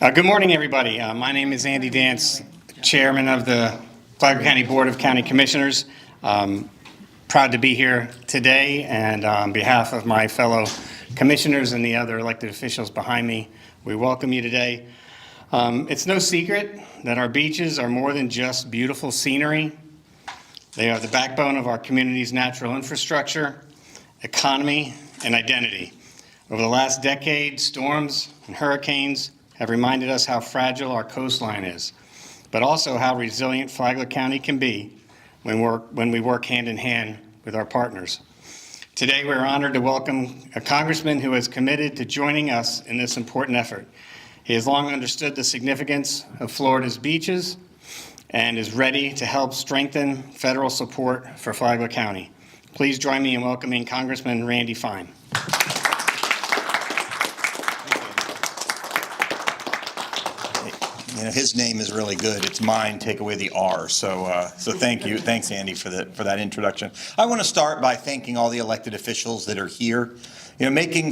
Good morning, everybody. My name is Andy Dance, Chairman of the Flagler County Board of County Commissioners. Proud to be here today, and on behalf of my fellow commissioners and the other elected officials behind me, we welcome you today. It's no secret that our beaches are more than just beautiful scenery. They are the backbone of our community's natural infrastructure, economy, and identity. Over the last decade, storms and hurricanes have reminded us how fragile our coastline is, but also how resilient Flagler County can be when we work hand in hand with our partners. Today, we're honored to welcome a congressman who is committed to joining us in this important effort. He has long understood the significance of Florida's beaches and is ready to help strengthen federal support for Flagler County. Please join me in welcoming Congressman Randy Fine. You know, his name is really good. It's mine. Take away the R. So thank you. Thanks, Andy, for that introduction. I want to start by thanking all the elected officials that are here. You know, making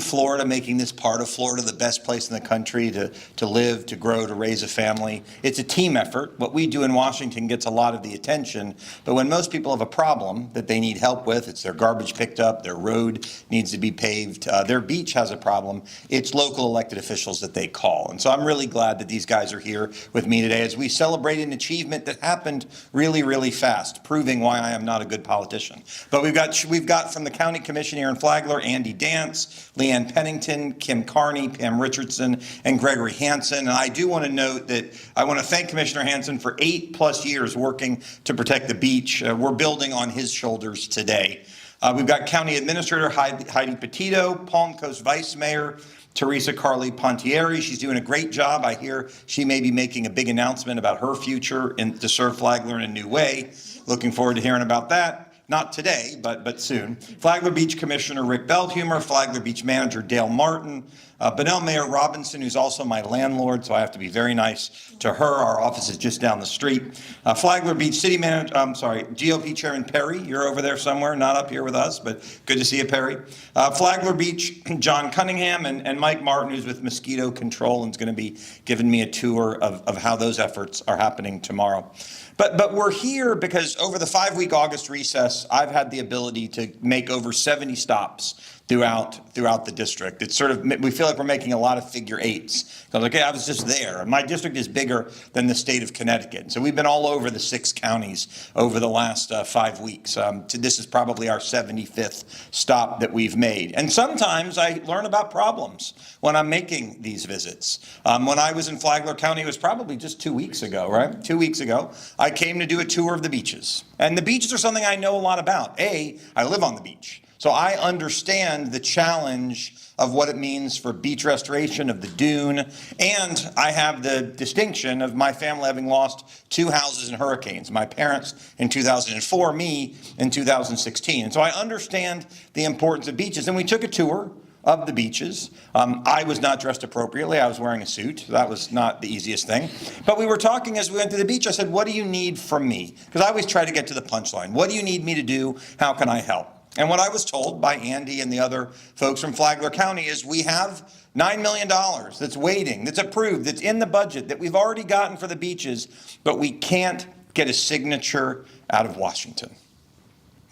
this part of Florida the best place in the country to live, to grow, to raise a family. It's a team effort. What we do in Washington gets a lot of the attention, but when most people have a problem that they need help with, it's their garbage picked up, their road needs to be paved, their beach has a problem, it's local elected officials that they call. And so I'm really glad that these guys are here with me today as we celebrate an achievement that happened really, really fast, proving why I am not a good politician. But we've got from the County Commission here in Flagler, Andy Dance, Leanne Pennington, Kim Carney, Pam Richardson, and Gregory Hansen. And I do want to note that I want to thank Commissioner Hansen for 8+ years working to protect the beach. We're building on his shoulders today. We've got County Administrator Heidi Petito, Palm Coast Vice Mayor Teresa Carly Pontieri. She's doing a great job. I hear she may be making a big announcement about her future to serve Flagler in a new way. Looking forward to hearing about that. Not today, but soon. Flagler Beach Commissioner Rick Belthumer, Flagler Beach Manager Dale Martin, Bunnell Mayor Robinson, who's also my landlord, so I have to be very nice to her. Our office is just down the street. Flagler Beach City Manager, GOP Chairman Perry, you're over there somewhere, not up here with us, but good to see you, Perry. Flagler Beach, John Cunningham, and Mike Martin, who's with Mosquito Control, and is going to be giving me a tour of how those efforts are happening tomorrow. But we're here because over the 5-week August recess, I've had the ability to make over 70 stops throughout the district. It's sort of, we feel like we're making a lot of figure eights. So I was just there. My district is bigger than the state of Connecticut. So we've been all over the 6 counties over the last 5 weeks. This is probably our 75th stop that we've made. And sometimes I learn about problems when I'm making these visits. When I was in Flagler County, it was probably just 2 weeks ago, right? 2 weeks ago, I came to do a tour of the beaches. And the beaches are something I know a lot about. I live on the beach. So I understand the challenge of what it means for beach restoration of the dune, and I have the distinction of my family having lost 2 houses in hurricanes. My parents in 2004, me in 2016. And so I understand the importance of beaches, and we took a tour of the beaches. I was not dressed appropriately. I was wearing a suit. That was not the easiest thing. But we were talking as we went to the beach. I said, what do you need from me? Because I always try to get to the punchline. What do you need me to do? How can I help? And what I was told by Andy and the other folks from Flagler County is we have $9 million that's waiting, that's approved, that's in the budget, that we've already gotten for the beaches, but we can't get a signature out of Washington.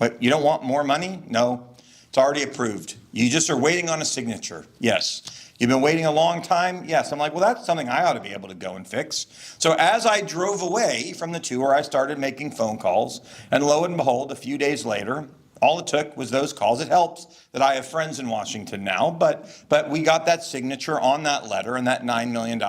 But you don't want more money? No, it's already approved. You just are waiting on a signature. Yes. You've been waiting a long time? Yes. I'm like, well, that's something I ought to be able to go and fix. So as I drove away from the tour, I started making phone calls, and lo and behold, a few days later, all it took was those calls. It helps that I have friends in Washington now, but we got that signature on that letter, and that $9 million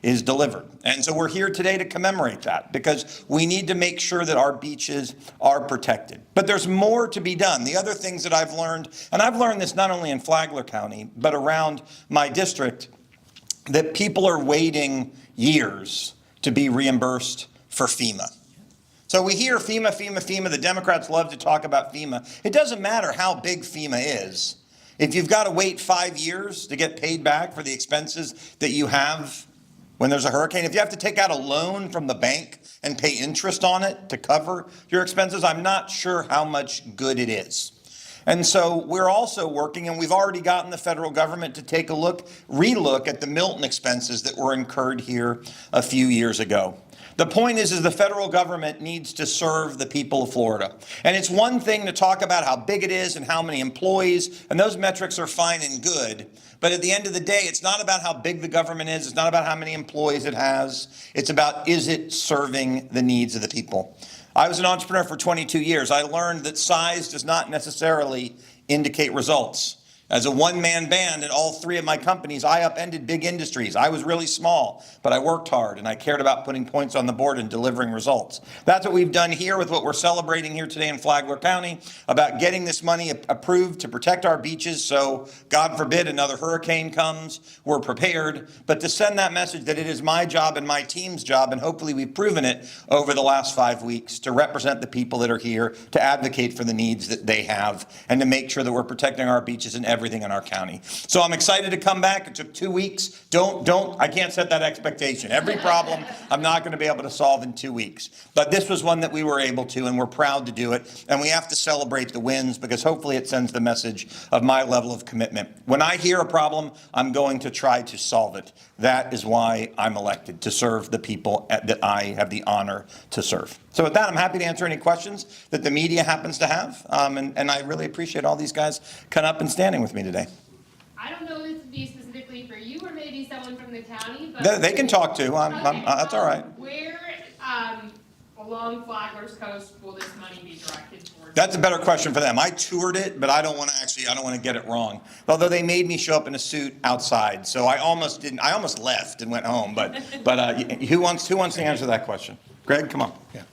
is delivered. And so we're here today to commemorate that because we need to make sure that our beaches are protected. But there's more to be done. The other things that I've learned, and I've learned this not only in Flagler County, but around my district, that people are waiting years to be reimbursed for FEMA. So we hear FEMA, FEMA, FEMA. The Democrats love to talk about FEMA. It doesn't matter how big FEMA is. If you've got to wait 5 years to get paid back for the expenses that you have when there's a hurricane, if you have to take out a loan from the bank and pay interest on it to cover your expenses, I'm not sure how much good it is. And so we're also working, and we've already gotten the federal government to take a relook at the Milton expenses that were incurred here a few years ago. The point is the federal government needs to serve the people of Florida. And it's one thing to talk about how big it is and how many employees, and those metrics are fine and good. But at the end of the day, it's not about how big the government is. It's not about how many employees it has. It's about, is it serving the needs of the people? I was an entrepreneur for 22 years. I learned that size does not necessarily indicate results. As a one-man band at all three of my companies, I upended big industries. I was really small, but I worked hard and I cared about putting points on the board and delivering results. That's what we've done here with what we're celebrating here today in Flagler County, about getting this money approved to protect our beaches so, God forbid, another hurricane comes, we're prepared, but to send that message that it is my job and my team's job, and hopefully we've proven it over the last 5 weeks, to represent the people that are here, to advocate for the needs that they have, and to make sure that we're protecting our beaches and everything in our county. So I'm excited to come back. It took 2 weeks. I can't set that expectation. Every problem I'm not going to be able to solve in 2 weeks. But this was one that we were able to, and we're proud to do it. And we have to celebrate the wins because hopefully it sends the message of my level of commitment. When I hear a problem, I'm going to try to solve it. That is why I'm elected, to serve the people that I have the honor to serve. So with that, I'm happy to answer any questions that the media happens to have. And I really appreciate all these guys coming up and standing with me today. I don't know if this would be specifically for you or maybe someone from the county, but. They can talk too. That's all right. Where, along Flagler's coast will this money be directed towards? That's a better question for them. I toured it, but I don't want to get it wrong. Although they made me show up in a suit outside, so I almost left and went home. But who wants to answer that question? Greg, come on. Yeah.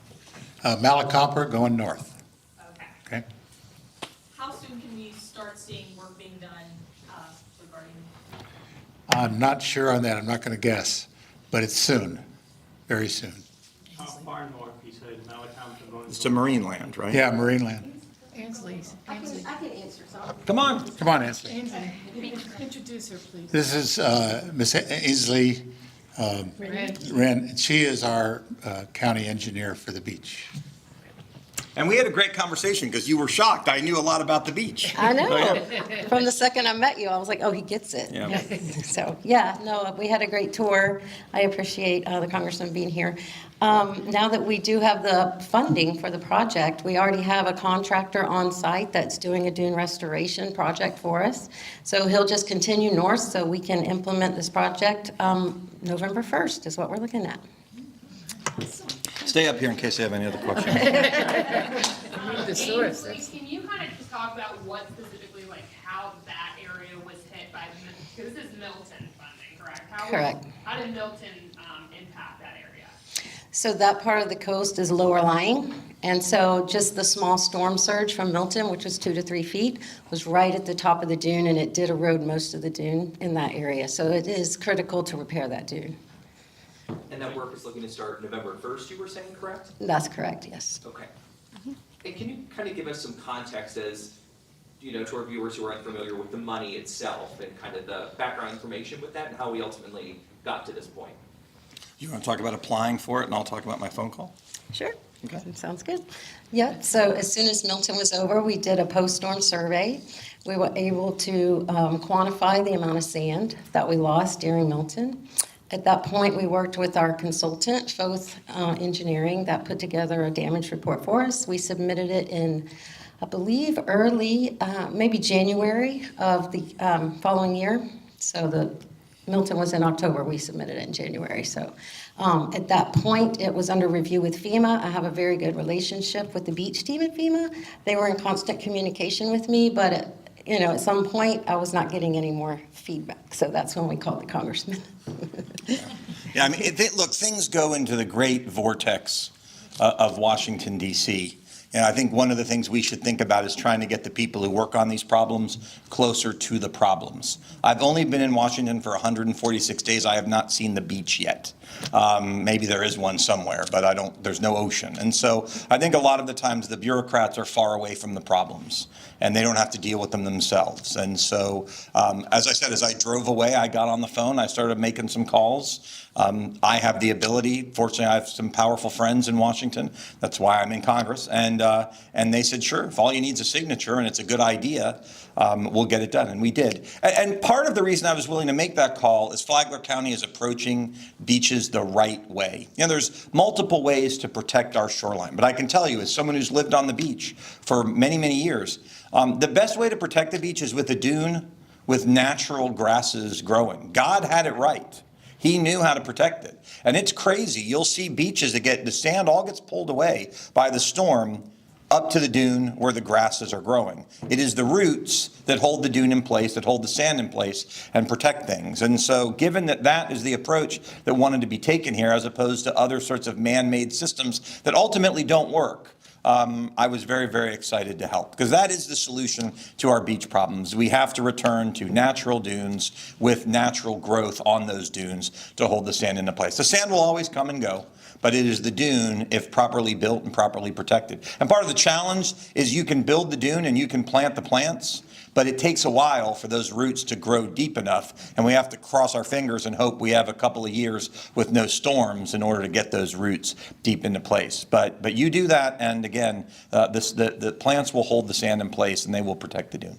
Malacopter going north. Okay. Okay. How soon can we start seeing work being done regarding? I'm not sure on that. I'm not going to guess, but it's soon, very soon. How far north, he said, Malacopter going? It's to Marine Land, right? Yeah, Marine Land. Ansley's. I can answer something. Come on. Come on, Ansley. Ainsley, introduce her, please. This is Miss Ainsley Wren. She is our county engineer for the beach. And we had a great conversation because you were shocked. I knew a lot about the beach. I know. From the second I met you, I was like, oh, he gets it. Yeah. So, yeah, no, we had a great tour. I appreciate the congressman being here. Now that we do have the funding for the project, we already have a contractor on site that's doing a dune restoration project for us. So he'll just continue north so we can implement this project. November 1st is what we're looking at. Stay up here in case they have any other questions. The source. Ainsley, can you kind of just talk about what specifically, like how that area was hit by, because this is Milton funding, correct? Correct. How did Milton impact that area? So that part of the coast is lower lying. And so just the small storm surge from Milton, which was 2 to 3 feet, was right at the top of the dune, and it did erode most of the dune in that area. So it is critical to repair that dune. And that work is looking to start November 1st, you were saying, correct? That's correct, yes. Okay. And can you kind of give us some context as, to our viewers who aren't familiar with the money itself and kind of the background information with that and how we ultimately got to this point? You want to talk about applying for it, and I'll talk about my phone call? Sure. Okay. Sounds good. Yeah, so as soon as Milton was over, we did a post-storm survey. We were able to quantify the amount of sand that we lost during Milton. At that point, we worked with our consultant, Foth Engineering, that put together a damage report for us. We submitted it in, I believe, early, maybe January of the following year. So Milton was in October, we submitted it in January. So at that point, it was under review with FEMA. I have a very good relationship with the beach team at FEMA. They were in constant communication with me, but at some point, I was not getting any more feedback. So that's when we called the congressman. Yeah, I mean, look, things go into the great vortex of Washington, D.C. And I think one of the things we should think about is trying to get the people who work on these problems closer to the problems. I've only been in Washington for 146 days. I have not seen the beach yet. Maybe there is one somewhere, but there's no ocean. And so I think a lot of the times the bureaucrats are far away from the problems and they don't have to deal with them themselves. And so, as I said, as I drove away, I got on the phone, I started making some calls. I have the ability, fortunately, I have some powerful friends in Washington. That's why I'm in Congress. And they said, sure, if all you need is a signature and it's a good idea, we'll get it done. And we did. And part of the reason I was willing to make that call is Flagler County is approaching beaches the right way. You know, there's multiple ways to protect our shoreline. But I can tell you, as someone who's lived on the beach for many, many years, the best way to protect the beach is with a dune with natural grasses growing. God had it right. He knew how to protect it. And it's crazy. You'll see beaches that the sand all gets pulled away by the storm up to the dune where the grasses are growing. It is the roots that hold the dune in place, that hold the sand in place and protect things. And so given that that is the approach that wanted to be taken here, as opposed to other sorts of man-made systems that ultimately don't work, I was very, very excited to help, because that is the solution to our beach problems. We have to return to natural dunes with natural growth on those dunes to hold the sand into place. The sand will always come and go, but it is the dune, if properly built and properly protected. And part of the challenge is you can build the dune and you can plant the plants, but it takes a while for those roots to grow deep enough, and we have to cross our fingers and hope we have a couple of years with no storms in order to get those roots deep into place. But you do that, and again, the plants will hold the sand in place and they will protect the dune.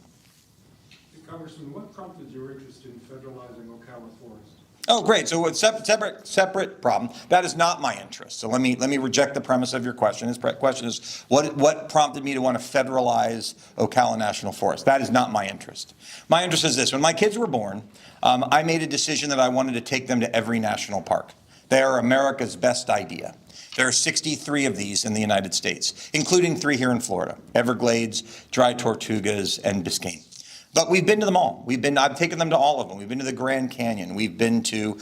Congressman, what prompted your interest in federalizing Ocala Forest? Oh, great. So it's separate problem. That is not my interest. So let me reject the premise of your question. His question is, what prompted me to want to federalize Ocala National Forest? That is not my interest. My interest is this. When my kids were born, I made a decision that I wanted to take them to every national park. They are America's best idea. There are 63 of these in the United States, including 3 here in Florida: Everglades, Dry Tortugas, and Biscayne. But we've been to them all. I've taken them to all of them. We've been to the Grand Canyon. We've been to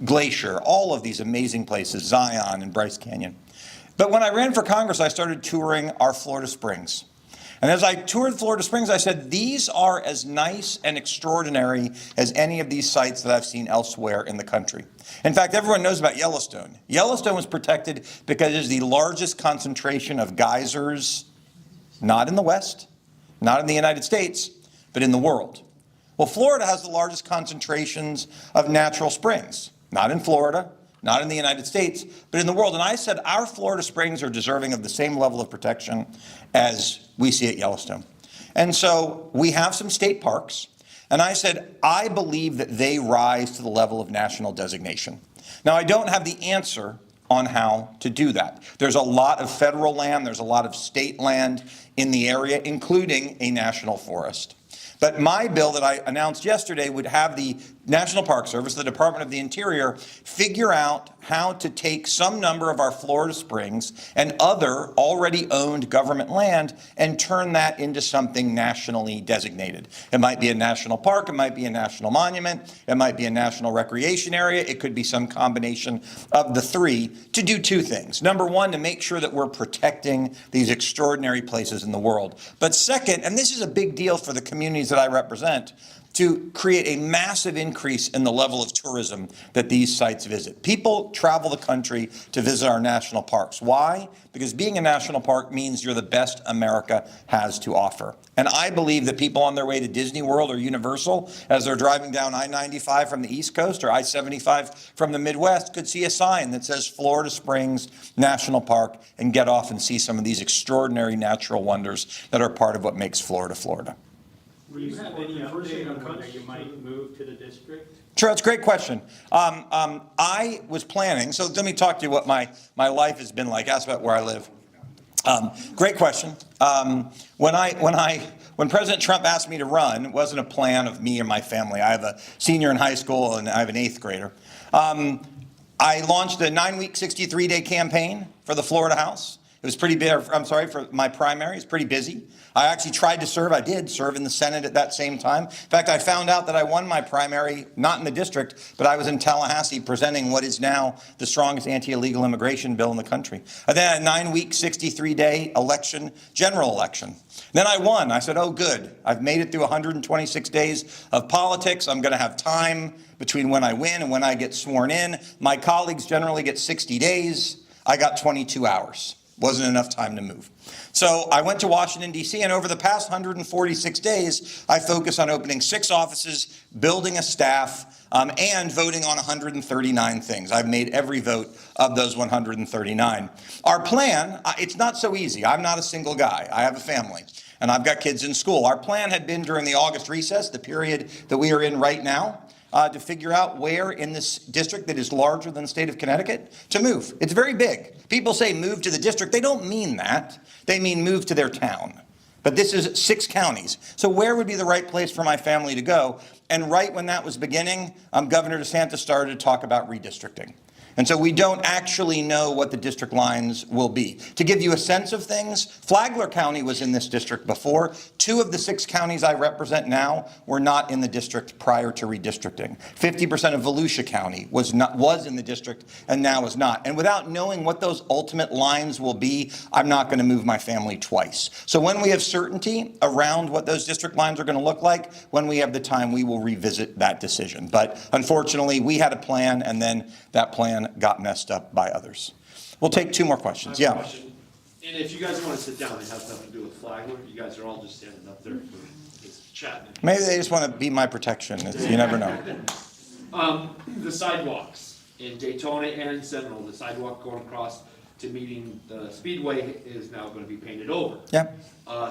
Glacier, all of these amazing places, Zion and Bryce Canyon. But when I ran for Congress, I started touring our Florida Springs. And as I toured Florida Springs, I said, these are as nice and extraordinary as any of these sites that I've seen elsewhere in the country. In fact, everyone knows about Yellowstone. Yellowstone was protected because it is the largest concentration of geysers, not in the West, not in the United States, but in the world. Well, Florida has the largest concentrations of natural springs, not in Florida, not in the United States, but in the world. And I said our Florida springs are deserving of the same level of protection as we see at Yellowstone. And so we have some state parks, and I said I believe that they rise to the level of national designation. Now, I don't have the answer on how to do that. There's a lot of federal land, there's a lot of state land in the area, including a national forest. But my bill that I announced yesterday would have the National Park Service, the Department of the Interior, figure out how to take some number of our Florida springs and other already owned government land and turn that into something nationally designated. It might be a national park, it might be a national monument, it might be a national recreation area, it could be some combination of the three, to do 2 things. Number one, to make sure that we're protecting these extraordinary places in the world. But second, and this is a big deal for the communities that I represent, to create a massive increase in the level of tourism that these sites visit. People travel the country to visit our national parks. Why? Because being a national park means you're the best America has to offer. And I believe that people on their way to Disney World or Universal, as they're driving down I-95 from the East Coast or I-75 from the Midwest, could see a sign that says Florida Springs National Park and get off and see some of these extraordinary natural wonders that are part of what makes Florida, Florida. Will you have any update on whether you might move to the district? Sure, that's a great question. I was planning, so let me talk to you what my life has been like. Ask about where I live. Great question. When President Trump asked me to run, it wasn't a plan of me or my family. I have a senior in high school and I have an 8th grader. I launched a 9-week, 63-day campaign for the Florida House. It was pretty big, I'm sorry, for my primary, it's pretty busy. I actually tried to serve, I did serve in the Senate at that same time. In fact, I found out that I won my primary, not in the district, but I was in Tallahassee presenting what is now the strongest anti-illegal immigration bill in the country. And then a 9-week, 63-day election, general election. Then I won. I said, oh, good. I've made it through 126 days of politics. I'm going to have time between when I win and when I get sworn in. My colleagues generally get 60 days. I got 22 hours. Wasn't enough time to move. So I went to Washington, D.C., and over the past 146 days, I focused on opening 6 offices, building a staff, and voting on 139 things. I've made every vote of those 139. Our plan, it's not so easy. I'm not a single guy. I have a family, and I've got kids in school. Our plan had been during the August recess, the period that we are in right now, to figure out where in this district that is larger than the state of Connecticut to move. It's very big. People say move to the district. They don't mean that. They mean move to their town. But this is 6 counties. So where would be the right place for my family to go? And right when that was beginning, Governor DeSantis started to talk about redistricting. And so we don't actually know what the district lines will be. To give you a sense of things, Flagler County was in this district before. 2 of the 6 counties I represent now were not in the district prior to redistricting. 50% of Volusia County was in the district and now is not. And without knowing what those ultimate lines will be, I'm not going to move my family twice. So when we have certainty around what those district lines are going to look like, when we have the time, we will revisit that decision. But unfortunately, we had a plan, and then that plan got messed up by others. We'll take 2 more questions. I have a Yeah. question. And if you guys want to sit down, it has nothing to do with Flagler. You guys are all just standing up there for this chatting. Maybe they just want to be my protection. You never know. The sidewalks in Daytona and Seminole, the sidewalk going across to meeting the Speedway is now going to be painted over. Yeah.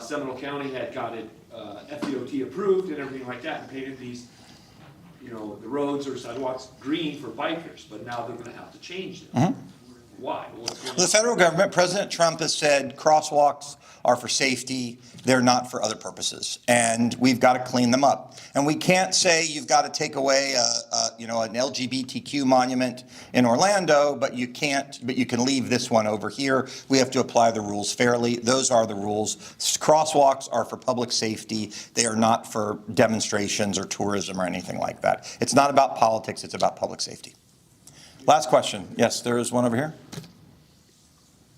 Seminole County had got it FDOT approved and everything like that, and painted these, the roads or sidewalks green for bikers, but now they're gonna have to change them. Why? What's going on? The federal government, President Trump has said crosswalks are for safety. They're not for other purposes. And we've got to clean them up. And we can't say you've got to take away an LGBTQ monument in Orlando, but you can leave this one over here. We have to apply the rules fairly. Those are the rules. Crosswalks are for public safety. They are not for demonstrations or tourism or anything like that. It's not about politics. It's about public safety. Last question. Yes, there is one over here.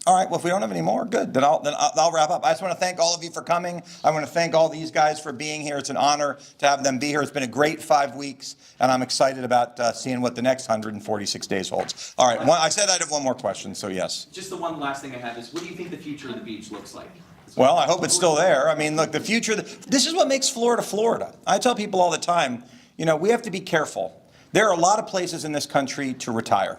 All right, well, if we don't have any more, good. Then I'll wrap up. I just want to thank all of you for coming. I want to thank all these guys for being here. It's an honor to have them be here. It's been a great 5 weeks, and I'm excited about seeing what the next 146 days holds. All right, I said I'd have one more question, so yes. Just the one last thing I have is, what do you think the future of the beach looks like? Well, I hope it's still there. I mean, look, the future, this is what makes Florida, Florida. I tell people all the time, we have to be careful. There are a lot of places in this country to retire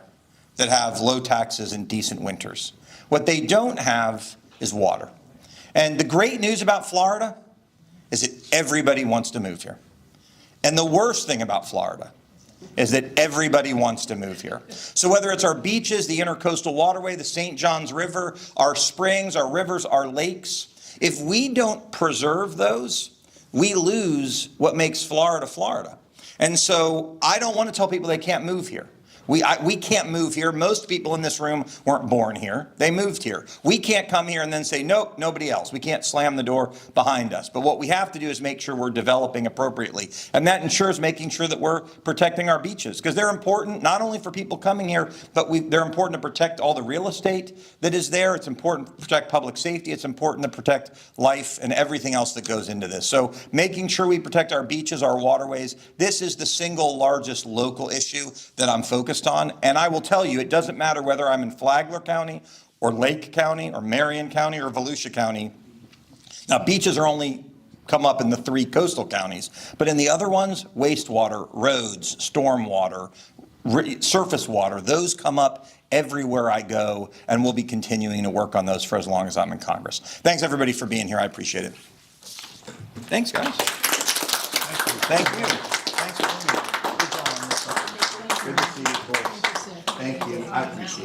that have low taxes and decent winters. What they don't have is water. And the great news about Florida is that everybody wants to move here. And the worst thing about Florida is that everybody wants to move here. So whether it's our beaches, the Intercoastal Waterway, the St. Johns River, our springs, our rivers, our lakes, if we don't preserve those, we lose what makes Florida, Florida. And so I don't want to tell people they can't move here. We can't move here. Most people in this room weren't born here. They moved here. We can't come here and then say, nope, nobody else. We can't slam the door behind us. But what we have to do is make sure we're developing appropriately. And that ensures making sure that we're protecting our beaches, because they're important not only for people coming here, but they're important to protect all the real estate that is there. It's important to protect public safety. It's important to protect life and everything else that goes into this. So making sure we protect our beaches, our waterways, this is the single largest local issue that I'm focused on. And I will tell you, it doesn't matter whether I'm in Flagler County or Lake County or Marion County or Volusia County. Now, beaches are only come up in the 3 coastal counties, but in the other ones, wastewater, roads, stormwater, surface water, those come up everywhere I go, and we'll be continuing to work on those for as long as I'm in Congress. Thanks, everybody, for being here. I appreciate it. Thanks, guys. Thank you. Thanks for being here. Good to see you, folks. Thank you. I appreciate it.